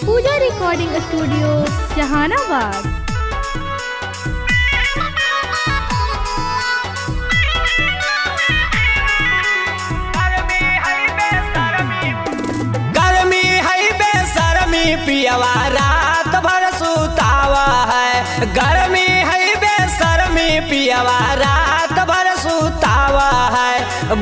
पूजा recording studio Jehanabad. गर्मी है बेशर्मी पियवा रात भर सुतावा है। गर्मी है बेशर्मी पियवा रात भर सुतावा है।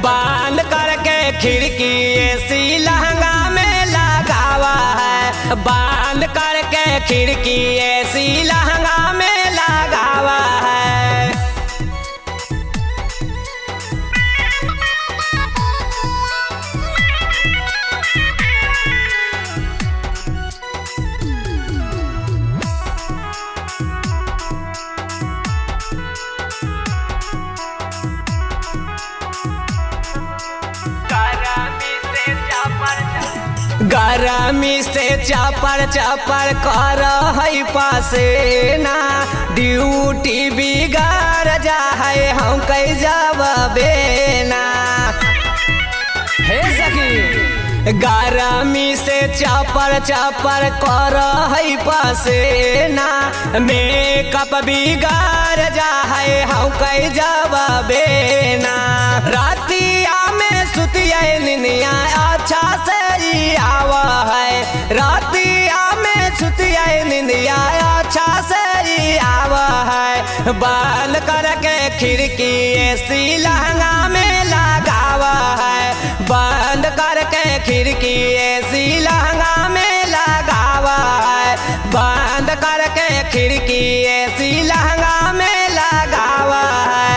बांध करके खिड़की एसी लहंगा में लगावा है। बांध करके खिड़की एसी लहंगा में लगावा है। गरमी से चपर चपर कर है पसेना। ड्यूटी बिगाड़ जा है हम कई जबे ना। हे सखी गरमी से चपर चपर कर है पसेना। मेकअप बिगाड़ जा है हम कई जबे ना। रातिया में सुतिया निनिया अच्छा से आवा है। रातिया में सुतिया निंदिया अच्छा से आवा है। बाल करके खिड़की एसी लहंगा में लगावा है। बंद करके खिड़की एसी लहंगा में लगावा है। बंद करके खिड़की एसी लहंगा में लगावा है।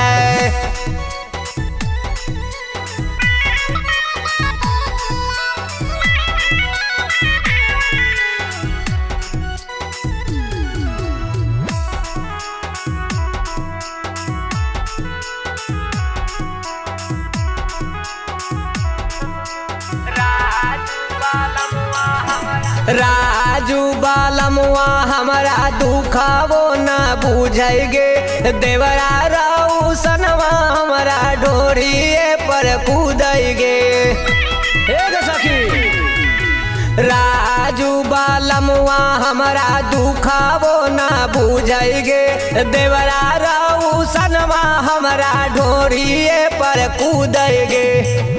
राजू बालमुआ हमारा दुखावो न बुझेगे। देवरा रौसनवा हमारा ढोरिए पर कूदेगे। सखी राजू बालमुआ हमारा दुखावो न बुझेगे। देवरा रौसनवा हमारा ढोरिए पर कूदेगे।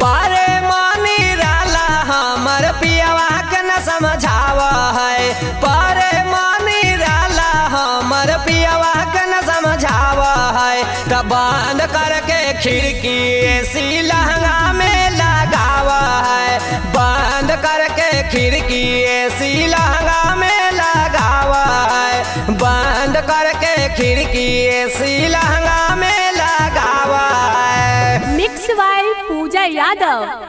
पारे मानी राला हमर पियवा के न समझावा है। पारे मानी राला हमर पियवा के न समझावा है। त बंद करके खिड़की एसी लहंगा में लगावा है। बंद करके खिड़की एसी लहंगा में लगावा है। बंद करके खिड़की एसी लहंगा में लगावा है। Mix by Puja Yadav.